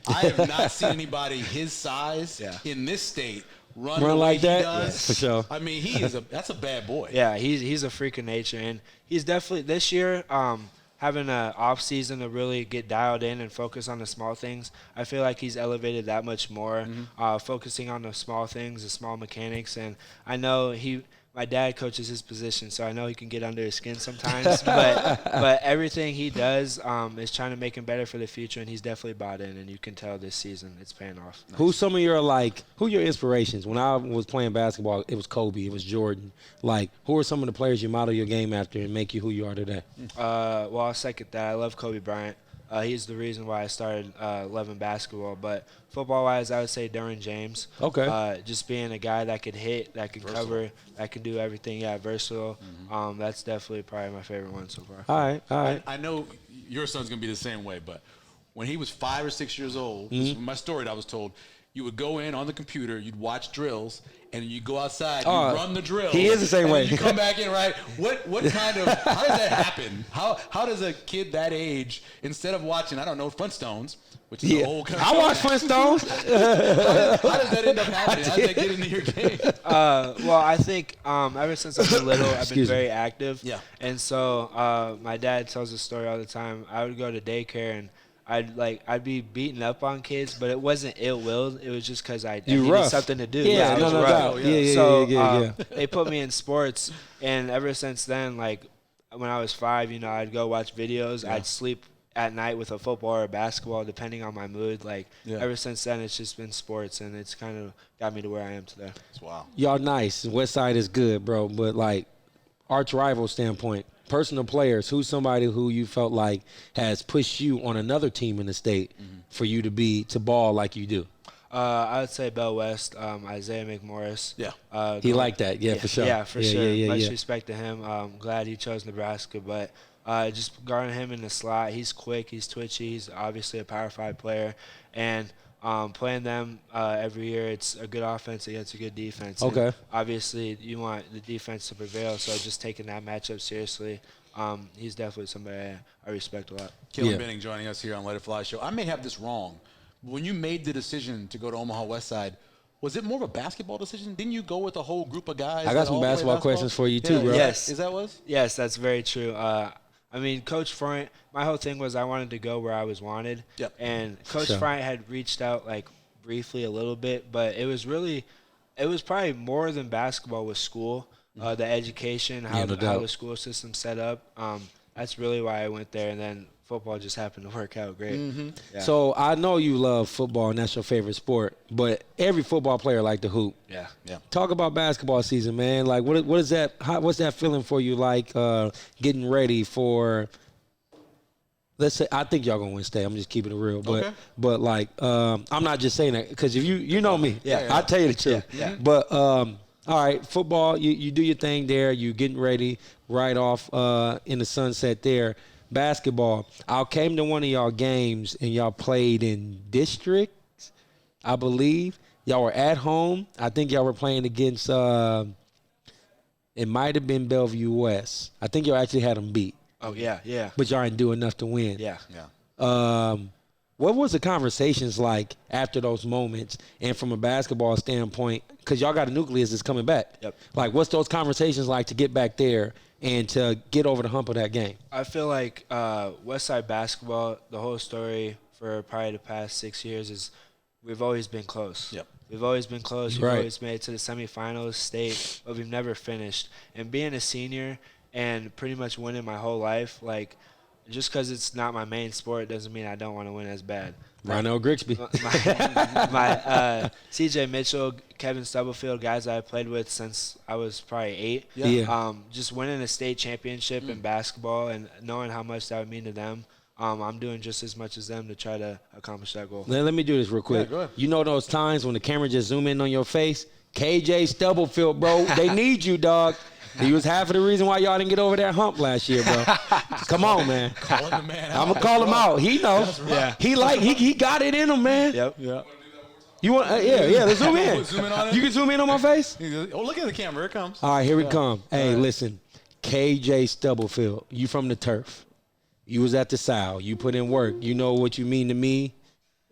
A: I have not seen anybody his size in this state run the
B: like
A: way
B: that?
A: he does.
B: Yes, for sure.
A: I mean, that's a bad boy.
D: Yeah, he's a freak of nature, and he's definitely this year having an off season to really get dialed in and focus on the small things. I feel like he's elevated that much more, focusing on the small things, the small mechanics, and I know my dad coaches his position, so I know he can get under his skin sometimes. but everything he does is trying to make him better for the future, and he's definitely bought in, and you can tell this season it's paying off.
B: Nice. Who your inspirations? When I was playing basketball, it was Kobe, it was Jordan. Like, who are some of the players you model your game after and make you who you are today?
D: Well, I'll second that. I love Kobe Bryant. He's the reason why I started loving basketball. But football-wise, I would say Derwin James.
B: Okay.
D: Just being a guy that could hit, that could cover, that can do everything. Yeah, versatile. That's definitely probably my favorite one so far.
B: All right.
A: I know your son's going to be the same way, but when he was 5 or 6 years old, this is my story that I was told, you would go in on the computer, you'd watch drills, and you go outside, you run the drills.
B: He is the same way.
A: You come back in, right? What kind of, how does that happen? How does a kid that age, instead of watching, I don't know, Flintstones, which is the old kind of
B: I watch Flintstones.
A: how does that end up happening? How does that get into your game?
D: Well, I think ever since I've been little, I've been very active.
A: Yeah.
D: And so my dad tells this story all the time. I would go to daycare and I'd be beating up on kids, but it wasn't ill-willed. It was just because I needed something to do.
B: Yeah,
D: I was
B: no
D: rough.
B: doubt. Yeah.
D: So they put me in sports, and ever since then, like when I was 5, I'd go watch videos. I'd sleep at night with a football or a basketball, depending on my mood. Like, ever since then, it's just been sports, and it's kind of got me to where I am today.
A: Wow.
B: Y'all nice. Westside is good, bro. But, like, arch rival standpoint, personal players, who's somebody who you felt like has pushed you on another team in the state for you to ball like you do?
D: I would say Bell West, Isaiah McMorris.
A: Yeah.
B: He liked that. Yeah, for sure.
D: Yeah, for sure.
B: Yeah,
D: Much respect to him. Glad he chose Nebraska, but just guarding him in the slot, he's quick, he's twitchy, he's obviously a Power 5 player, and playing them every year, it's a good offense against a good defense.
B: Okay.
D: And obviously, you want the defense to prevail, so just taking that matchup seriously, he's definitely somebody I respect a lot.
A: Keelan Benning joining us here on Let It Fly Show. I may have this wrong. When you made the decision to go to Omaha Westside, was it more of a basketball decision? Didn't you go with a whole group of guys?
B: I got some basketball questions for you too, bro.
D: Yes.
A: Is that was?
D: Yes, that's very true. I mean, Coach Bryant, my whole thing was I wanted to go where I was wanted.
A: Yep.
D: And Coach Bryant had reached out, like, briefly a little bit, but it was probably more than basketball with school, the education, how the school system's set up. That's really why I went there, and then football just happened to work out great. Yeah.
B: So I know you love football, and that's your favorite sport, but every football player like to hoop.
D: Yeah.
B: Talk about basketball season, man. Like, what is that? What's that feeling for you? Like, getting ready for? Let's say I think y'all gonna win state. I'm just keeping it real, but like, I'm not just saying that because if you know me, I tell you the truth.
D: Yeah.
B: But all right, football, you do your thing there. You getting ready right off in the sunset there. Basketball, I came to one of y'all games and y'all played in districts, I believe. Y'all were at home. I think y'all were playing against, it might have been Bellevue West. I think y'all actually had them beat.
D: Oh, yeah.
B: But y'all didn't do enough to win.
D: Yeah.
B: What was the conversations like after those moments? And from a basketball standpoint, because y'all got a nucleus that's coming back.
D: Yep.
B: Like, what's those conversations like to get back there and to get over the hump of that game?
D: I feel like Westside basketball, the whole story for probably the past 6 years is we've always been close.
A: Yep.
D: We've always been close. We've
B: Right.
D: always made it to the semifinals, state, but we've never finished. And being a senior and pretty much winning my whole life, like, just because it's not my main sport doesn't mean I don't want to win as bad.
B: Rhino Grigsby.
D: My CJ Mitchell, Kevin Stubblefield, guys I played with since I was probably 8.
B: Yeah.
D: Just winning a state championship in basketball and knowing how much that would mean to them, I'm doing just as much as them to try to accomplish that goal.
B: Let me do this real quick.
A: go ahead.
B: You know those times when the camera just zoom in on your face? KJ Stubblefield, bro. They need you, dog. He was half of the reason why y'all didn't get over that hump last year, bro. Come on, man.
A: Calling the man out.
B: I'm gonna call him out. He knows.
D: Yeah.
B: He got it in him, man.
D: Yep.
A: Yeah.
B: You want? Yeah. Let's zoom in.
A: Zoom in on it?
B: You can zoom in on my face.
A: Oh, look at the camera. Here it comes.
B: All right, here we come. Hey, listen, KJ Stubblefield, you from the turf. You was at the South. You put in work. You know what you mean to me,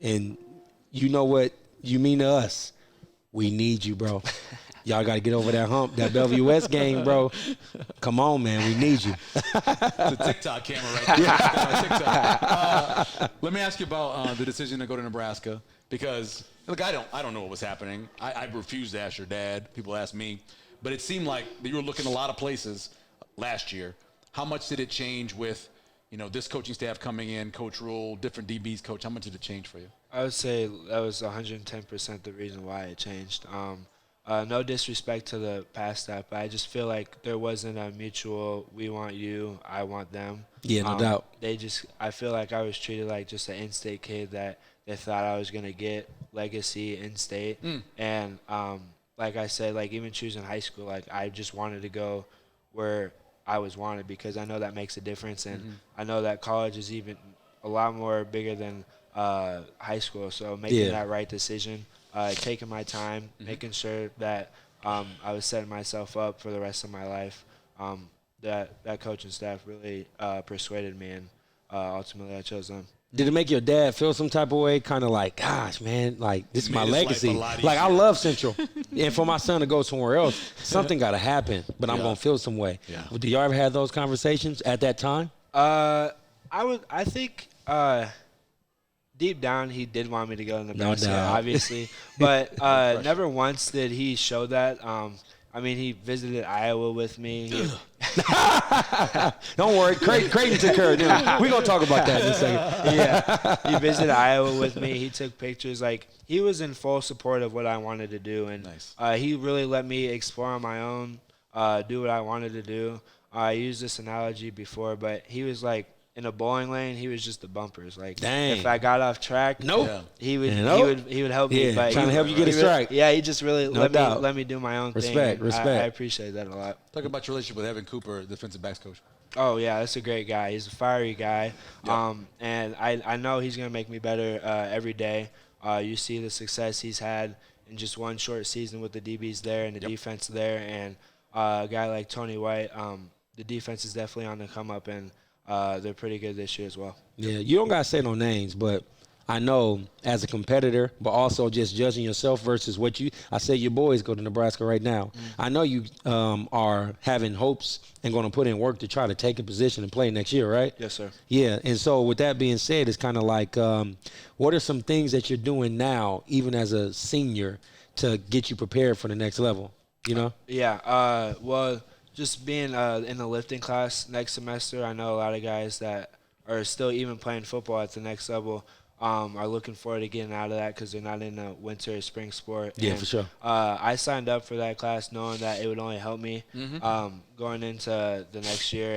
B: and you know what you mean to us. We need you, bro. Y'all got to get over that hump, that Bellevue West game, bro. Come on, man. We need you.
A: The TikTok camera right there. Let me ask you about the decision to go to Nebraska because, look, I don't know what was happening. I refused to ask your dad. People asked me. But it seemed like you were looking a lot of places last year. How much did it change with, this coaching staff coming in, Coach Rule, different DBs coach? How much did it change for you?
D: I would say that was 110% the reason why it changed. No disrespect to the past staff, but I just feel like there wasn't a mutual, we want you, I want them.
B: Yeah, no doubt.
D: I feel like I was treated like just an in-state kid that they thought I was going to get legacy in-state. And like I said, like even choosing high school, like I just wanted to go where I was wanted because I know that makes a difference. And I know that college is even a lot more bigger than high school. So making that right decision, taking my time, making sure that I was setting myself up for the rest of my life. That coaching staff really persuaded me, and ultimately I chose them.
B: Did it make your dad feel some type of way? Kind of like, gosh, man, like this is my
A: made his
B: legacy.
A: life a lot
B: Like I
A: easier.
B: love Central, and for my son to go somewhere else, something got to happen. But I'm gonna feel some way.
A: Yeah.
B: Do y'all ever have those conversations at that time?
D: I think deep down he did want me to go to Nebraska,
B: doubt.
D: obviously, but never once did he show that. I mean, he visited Iowa with me.
B: Don't worry, Creighton took care of them. We're gonna talk about that in a second.
D: Yeah, he visited Iowa with me. He took pictures. Like, he was in full support of what I wanted to do, and he really let me explore on my own, do what I wanted to do. I used this analogy before, but he was like, in a bowling lane, he was just the bumpers. Like,
B: dang.
D: If I got off track, he would help me.
B: Yeah,
D: but
B: trying to help you get a strike.
D: Yeah, he just really let me do my own thing.
B: Respect.
D: I appreciate that a lot.
A: Talk about your relationship with Evan Cooper, defensive backs coach.
D: Oh, yeah, that's a great guy. He's a fiery guy. Yep. And I know he's going to make me better every day. You see the success he's had in just one short season with the DBs there and the defense there. And a guy like Tony White, the defense is definitely on the come up, and they're pretty good this year as well.
B: Yeah, you don't got to say no names, but I know as a competitor, but also just judging yourself versus what I say your boys go to Nebraska right now. Mm-hmm. I know you are having hopes and going to put in work to try to take a position and play next year, right?
D: Yes, sir.
B: Yeah, and so with that being said, it's kind of like what are some things that you're doing now, even as a senior, to get you prepared for the next level, you know?
D: Yeah, well, just being in the lifting class next semester, I know a lot of guys that are still even playing football at the next level are looking forward to getting out of that because they're not in the winter or spring sport.
B: Yeah,
D: and,
B: for sure.
D: I signed up for that class knowing that it would only help me going into the next year,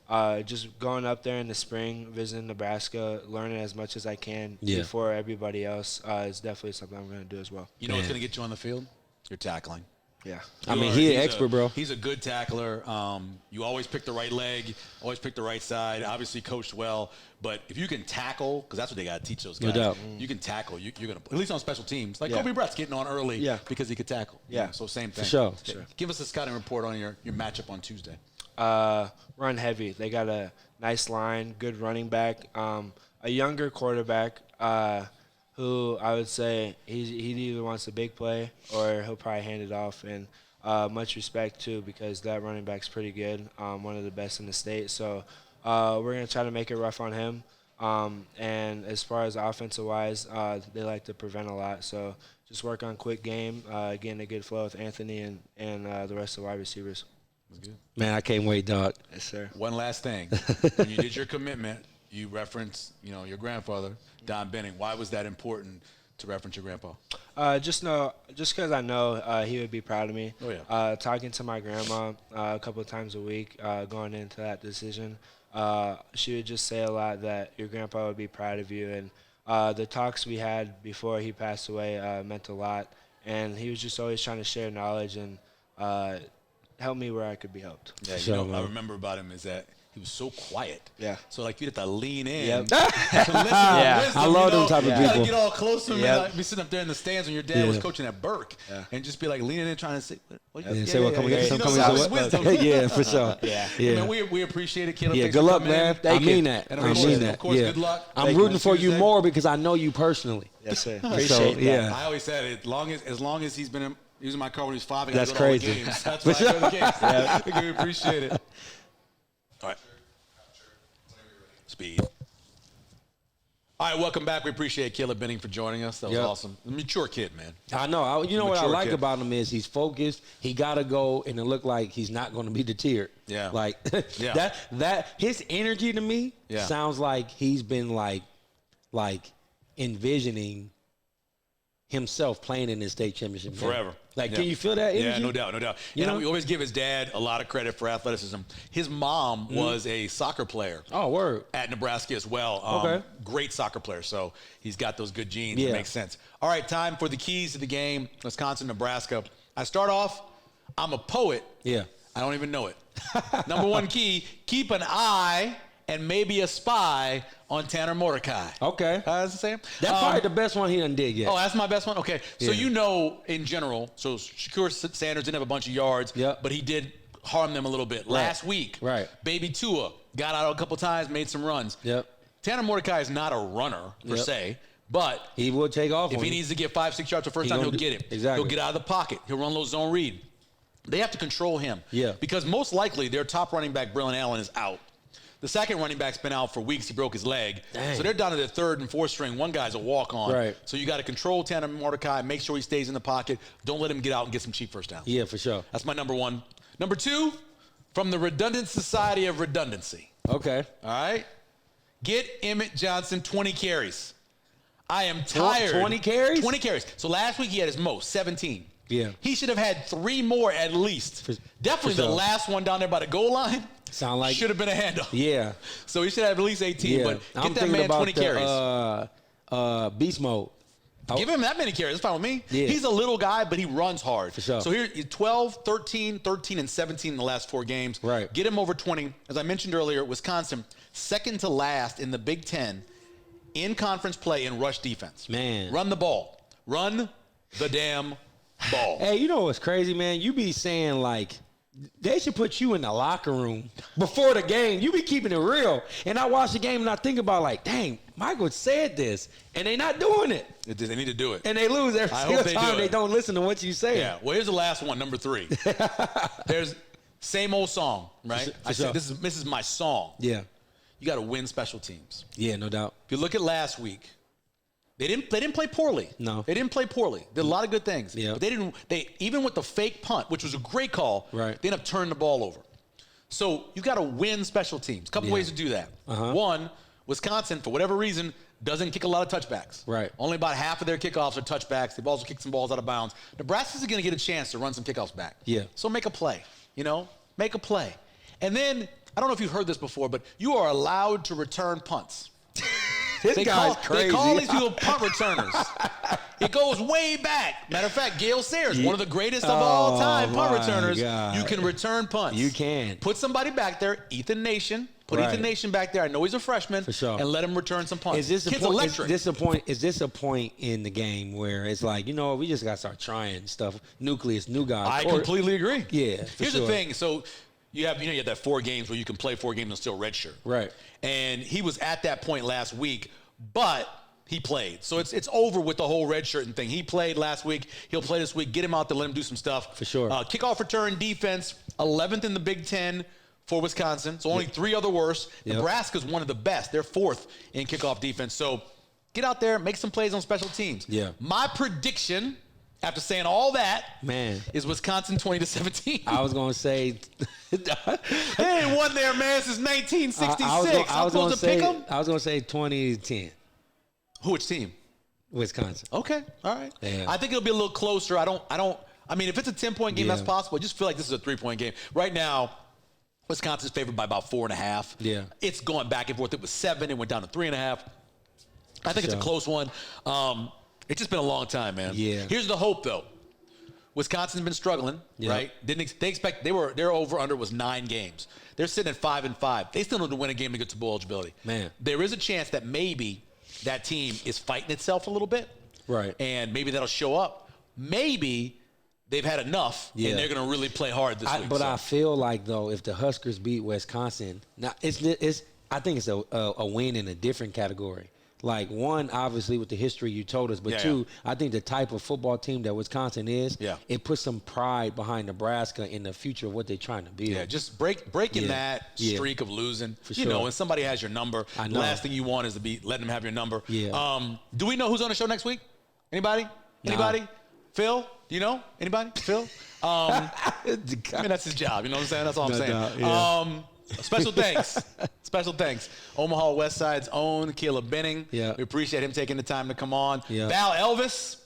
D: and just going up there in the spring, visiting Nebraska, learning as much as I can before everybody else is definitely something I'm going to do as well.
A: You know what's going to get you on the field? Your tackling.
D: Yeah.
B: I mean, he's an expert, bro.
A: He's a good tackler. You always pick the right leg, always pick the right side, obviously coached well. But if you can tackle, because that's what they got to teach those guys.
B: No doubt.
A: You can tackle. You're going to, at least on special teams. Like Kobe Brett's getting on early because he could tackle.
D: Yeah.
A: So same thing.
B: For sure.
A: Give us a scouting report on your matchup on Tuesday.
D: Run heavy. They got a nice line, good running back, a younger quarterback who I would say he either wants a big play or he'll probably hand it off. And much respect, too, because that running back's pretty good, one of the best in the state. So we're going to try to make it rough on him. And as far as offensive-wise, they like to prevent a lot. So just work on quick game, getting a good flow with Anthony and the rest of the wide receivers.
A: That's good.
B: Man, I can't wait, dog.
D: Yes, sir.
A: One last thing. When you did your commitment, you referenced, your grandfather, Don Benning. Why was that important to reference your grandpa?
D: Just because I know he would be proud of me.
A: Oh, yeah.
D: Talking to my grandma a couple of times a week going into that decision, she would just say a lot that your grandpa would be proud of you. And the talks we had before he passed away meant a lot. And he was just always trying to share knowledge and help me where I could be helped.
A: Yeah, I remember about him is that he was so quiet.
D: Yeah.
A: So, you had to lean in.
D: Yep.
A: To listen to wisdom,
B: I love them type of
A: You got to
B: people.
A: get all close to him
D: Yep.
A: and be sitting up there in the stands when your dad was coaching at Burke.
D: Yeah.
A: And just be leaning in trying to say,
B: Say what coming
A: wisdom.
B: Yeah, for sure.
D: Yeah.
A: Man, we appreciate it, Caleb.
B: Yeah,
A: Thanks
B: good
A: for
B: luck,
A: coming
B: man.
A: in.
B: I mean that.
A: And
B: I mean
A: appreciate it.
B: that.
A: Of course,
B: Yeah.
A: good luck.
B: I'm rooting for you more because I know you personally.
D: Yes, sir.
B: So,
D: Appreciate that.
B: yeah.
A: I always said as long as he's been using my car when he was 5, I
B: That's
A: got to go to all the
B: crazy.
A: games. That's why I go to the games. We appreciate it. All right. Speed. All right, welcome back. We appreciate Caleb Benning for joining us. That was awesome. A mature kid, man.
B: I know. You know what I
A: Mature
B: like
A: kid.
B: about him is he's focused. He got to go, and it looked like he's not going to be deterred.
A: Yeah.
B: Like
A: Yeah.
B: that his energy to me sounds like he's been like envisioning himself playing in this state championship game.
A: Forever.
B: Like, can you feel that energy?
A: Yeah, no doubt, no doubt.
B: You know?
A: We always give his dad a lot of credit for athleticism. His mom was a soccer player.
B: Oh, word.
A: At Nebraska as well.
B: Okay.
A: Great soccer player. So he's got those good genes.
B: Yeah.
A: It makes sense. All right, time for the keys to the game. Wisconsin, Nebraska. I start off, I'm a poet.
B: Yeah.
A: I don't even know it. Number one key, keep an eye and maybe a spy on Tanner Mordecai.
B: Okay.
A: That's the same?
B: That's probably the best one he done did yet.
A: Oh, that's my best one? Okay. So
B: Yeah.
A: in general, so Shakur Sanders didn't have a bunch of yards,
B: Yep.
A: but he did harm them a little bit. Last week,
B: Right.
A: Baby Tua got out a couple times, made some runs.
B: Yep.
A: Tanner Mordecai is not a runner per
B: Yep.
A: se, but
B: He will take off
A: if
B: on
A: he
B: you.
A: needs to get 5-6 yards the first
B: He
A: time,
B: gonna
A: he'll
B: do-
A: get it.
B: Exactly.
A: He'll get out of the pocket. He'll run a little zone read. They have to control him.
B: Yeah.
A: Because most likely their top running back, Brillen Allen, is out. The second running back's been out for weeks. He broke his leg.
B: Dang.
A: So they're down to their third and fourth string. One guy's a walk-on.
B: Right.
A: So you got to control Tanner Mordecai, make sure he stays in the pocket. Don't let him get out and get some cheap first downs.
B: Yeah, for sure.
A: That's my number one. Number two, from the Redundant Society of Redundancy.
B: Okay.
A: All right? Get Emmett Johnson 20 carries. I am tired.
B: 20 carries?
A: 20 carries. So last week he had his most, 17.
B: Yeah.
A: He should have had 3 more at least. Definitely
B: for
A: the
B: sure.
A: last one down there by the goal line.
B: Sound like
A: Should have been a handoff.
B: Yeah.
A: So he should have at least 18,
B: Yeah.
A: but get
B: I'm
A: that
B: thinking
A: man
B: about
A: 20 carries.
B: Beast mode.
A: Give him that many carries. That's fine with me.
B: Yeah.
A: He's a little guy, but he runs hard.
B: For sure.
A: So here, 12, 13, 13, and 17 in the last 4 games.
B: Right.
A: Get him over 20. As I mentioned earlier, Wisconsin, second to last in the Big Ten in conference play in rush defense.
B: Man.
A: Run the ball. Run the damn ball.
B: Hey, you know what's crazy, man? You be saying, like, they should put you in the locker room before the game. You be keeping it real. And I watch the game and I think about, like, dang, Michael said this, and they not doing it.
A: They need to do it.
B: And they lose every
A: I
B: single
A: hope they
B: time
A: do
B: they
A: it.
B: don't listen to what you say.
A: Yeah. Well, here's the last one, number 3. There's same old song, right? I
B: sure.
A: said this is my song.
B: Yeah.
A: You got to win special teams.
B: Yeah, no doubt.
A: If you look at last week, they didn't play poorly.
B: No.
A: They didn't play poorly. Did a lot of good things.
B: Yeah.
A: But they even with the fake punt, which was a great call,
B: Right.
A: they ended up turning the ball over. So you got to win special teams. A couple
B: Yeah.
A: ways to do that.
B: Uh-huh.
A: One, Wisconsin, for whatever reason, doesn't kick a lot of touchbacks.
B: Right.
A: Only about half of their kickoffs are touchbacks. They've also kicked some balls out of bounds. Nebraska's going to get a chance to run some kickoffs back.
B: Yeah.
A: So make a play. Make a play. And then, I don't know if you've heard this before, but you are allowed to return punts.
B: This guy's crazy.
A: They call these people punt returners. It goes way back. Matter of fact, Gale Sayers, one of the greatest of all time punt
B: my
A: returners.
B: God.
A: You can return punts.
B: You can.
A: Put somebody back there, Ethan Nation. Put
B: Right.
A: Ethan Nation back there. I know he's a freshman.
B: For sure.
A: And let him return some punts.
B: Is this a
A: Kid's
B: point?
A: electric.
B: Is this a point in the game where it's like, we just got to start trying stuff? Nucleus, new guys.
A: I completely agree.
B: Yeah, for
A: Here's
B: sure.
A: the thing. So you have that 4 games where you can play 4 games and still redshirt.
B: Right.
A: And he was at that point last week, but he played. So it's over with the whole redshirting thing. He played last week. He'll play this week. Get him out there. Let him do some stuff.
B: For sure.
A: Kickoff return defense, 11th in the Big Ten for Wisconsin. So only 3 other worse.
B: Yep.
A: Nebraska's one of the best. They're 4th in kickoff defense. So get out there, make some plays on special teams.
B: Yeah.
A: My prediction, after saying all that,
B: Man.
A: is Wisconsin 20-17.
B: I was going to say.
A: They ain't won there, man, since 1966.
B: I was going to say.
A: pick them.
B: I was going to say 20-10.
A: Which team?
B: Wisconsin.
A: Okay, all right.
B: Yeah.
A: I think it'll be a little closer. I mean, if it's a 10-point game,
B: Yeah.
A: that's possible. I just feel like this is a 3-point game. Right now, Wisconsin's favored by about 4.5.
B: Yeah.
A: It's going back and forth. It was 7. It went down to 3.5. I think it's a
B: Sure.
A: close one. It's just been a long time, man.
B: Yeah.
A: Here's the hope, though. Wisconsin's been struggling,
B: Yeah.
A: right? They expect their over-under was 9 games. They're sitting at 5-5. They still need to win a game to get to bowl eligibility.
B: Man.
A: There is a chance that maybe that team is fighting itself a little bit.
B: Right.
A: And maybe that'll show up. Maybe they've had enough,
B: Yeah.
A: and they're going to really play hard this week.
B: But
A: so.
B: I feel like, though, if the Huskers beat Wisconsin, now I think it's a win in a different category. Like, one, obviously, with the history you told us, but
A: Yeah,
B: two, I think the type of football team that Wisconsin is,
A: Yeah.
B: it puts some pride behind Nebraska in the future of what they're trying to build.
A: Yeah, just breaking
B: Yeah.
A: that
B: Yeah.
A: streak of losing.
B: For
A: You
B: sure.
A: know, when somebody has your number,
B: I
A: the
B: know.
A: last thing you want is to be letting them have your number.
B: Yeah.
A: Do we know who's on the show next week? Anybody? Anybody? Phil? Do you know? Anybody? Phil? I mean, that's his job. You know what I'm saying? That's all I'm
B: No
A: saying.
B: doubt, yeah.
A: Special thanks. Special thanks. Omaha Westside's own Caleb Benning.
B: Yeah.
A: We appreciate him taking the time to come on.
B: Yeah.
A: Val Elvis,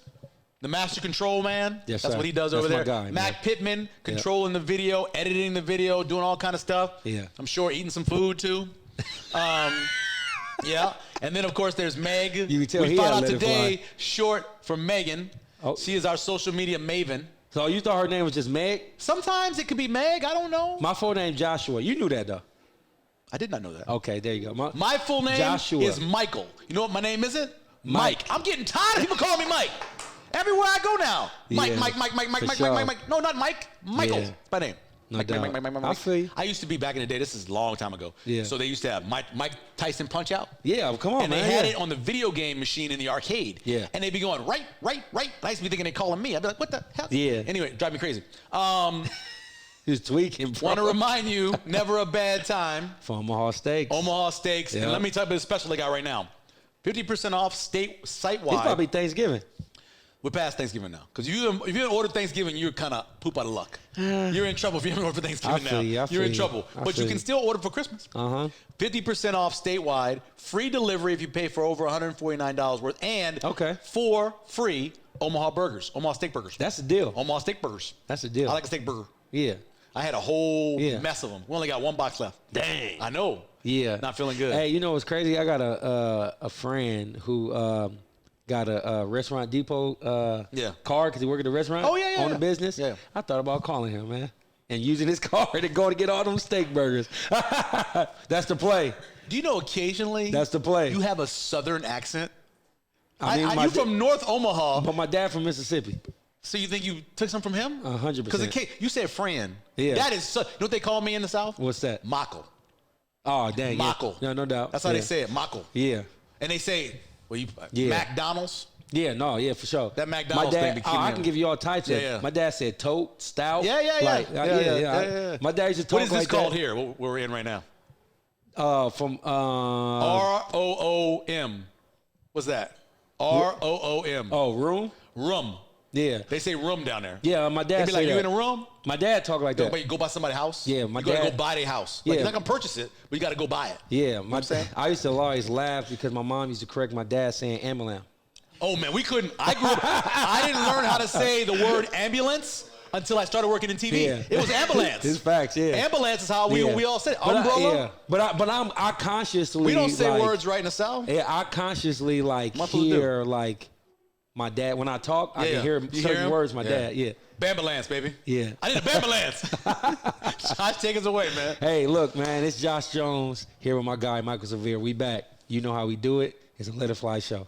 A: the master control man.
B: Yes,
A: That's
B: sir.
A: what he does
B: That's
A: over
B: my
A: there.
B: guy,
A: Mac
B: man.
A: Pittman, controlling the video, editing the video, doing all kind of stuff.
B: Yeah.
A: I'm sure eating some food too. Yeah. And then, of course, there's Meg.
B: You can tell
A: we
B: he
A: found
B: had
A: out
B: let it
A: today,
B: fly.
A: short for Megan.
B: Oh.
A: She is our social media maven.
B: So you thought her name was just Meg?
A: Sometimes it could be Meg. I don't know.
B: My full name Joshua. You knew that, though.
A: I did not know that.
B: Okay, there you go.
A: My full name
B: Joshua.
A: is Michael. You know what my name isn't?
B: Mike.
A: I'm getting tired of people calling me Mike. Everywhere I go now. Mike,
B: Yeah,
A: Mike.
B: for sure.
A: No, not Mike. Michael.
B: Yeah.
A: It's my name.
B: No
A: Mike,
B: doubt.
A: Mike.
B: I feel you.
A: I used to be back in the day. This is a long time ago.
B: Yeah.
A: So they used to have Mike Tyson Punch Out.
B: Yeah, come on,
A: And
B: man.
A: they had
B: yeah.
A: it on the video game machine in the arcade.
B: Yeah.
A: And they'd be going, right. I used to be thinking they calling me. I'd be like, what the hell?
B: Yeah.
A: Anyway, drive me crazy.
B: He was tweaking, bro.
A: Want to remind you, never a bad time.
B: For Omaha Steaks.
A: Omaha Steaks.
B: Yeah.
A: And let me tell you the special they got right now. 50% off site-wide.
B: It's probably Thanksgiving.
A: We're past Thanksgiving now. Because if you didn't order Thanksgiving, you're kind of poop out of luck. You're in trouble if you haven't ordered for Thanksgiving now. You're in trouble. But you can still order for Christmas. 50% off statewide. Free delivery if you pay for over $149 worth. And 4 free Omaha burgers. Omaha steak burgers.
B: That's the deal.
A: Omaha steak burgers.
B: That's the deal.
A: I like a steak burger.
B: Yeah.
A: I had a whole mess of them. We only got 1 box left.
B: Dang.
A: I know.
B: Yeah.
A: Not feeling good.
B: Hey, you know what's crazy? I got a friend who got a Restaurant Depot card because he worked at a restaurant.
A: Oh, yeah.
B: On the business.
A: Yeah.
B: I thought about calling him, man, and using his card to go to get all them steak burgers. That's the play.
A: Do you know occasionally
B: That's the play.
A: you have a southern accent?
B: I mean,
A: you from North Omaha.
B: But my dad from Mississippi.
A: So you think you took some from him?
B: 100%.
A: Because you said Fran.
B: Yeah.
A: That is, you know what they call me in the South?
B: What's that?
A: Mako.
B: Oh, dang.
A: Mako.
B: Yeah. No doubt.
A: That's how they say it, Mako.
B: Yeah.
A: And they say, McDonald's.
B: Yeah, no, yeah, for sure.
A: That McDonald's
B: my dad,
A: thing became
B: I can give you all types of.
A: Yeah.
B: My dad said tote, stout.
A: Yeah.
B: Yeah. My dad used to talk
A: What is this
B: like
A: called
B: that.
A: here? What we're in right now?
B: From
A: ROOM. What's that? ROOM.
B: Oh, room.
A: Room.
B: Yeah.
A: They say room down there.
B: Yeah, my dad
A: They be
B: say
A: like, you
B: that.
A: in a room?
B: My dad talk like that.
A: But you go by somebody's house?
B: Yeah, my
A: you gotta
B: dad-
A: go buy their house. Like,
B: Yeah.
A: you're not gonna purchase it, but you gotta go buy it.
B: Yeah,
A: what I'm saying?
B: I used to always laugh because my mom used to correct my dad saying ambulance.
A: Oh man, we couldn't. I grew up. I didn't learn how to say the word ambulance until I started working in TV.
B: Yeah.
A: It was ambulance.
B: It's facts, yeah.
A: Ambulance is how we all said it.
B: But
A: Umbrella.
B: I consciously
A: We don't say
B: like,
A: words right in the South.
B: Yeah, I consciously like
A: Motherfuckers
B: hear like my dad when I talk. I can hear
A: You
B: certain
A: hear him?
B: words. My dad, yeah.
A: Bambulance, baby.
B: Yeah.
A: I need a bambulance. Josh, take us away, man.
B: Hey, look, man, it's Josh Jones here with my guy Michael Severe. We back. You know how we do it. It's a Let It Fly show.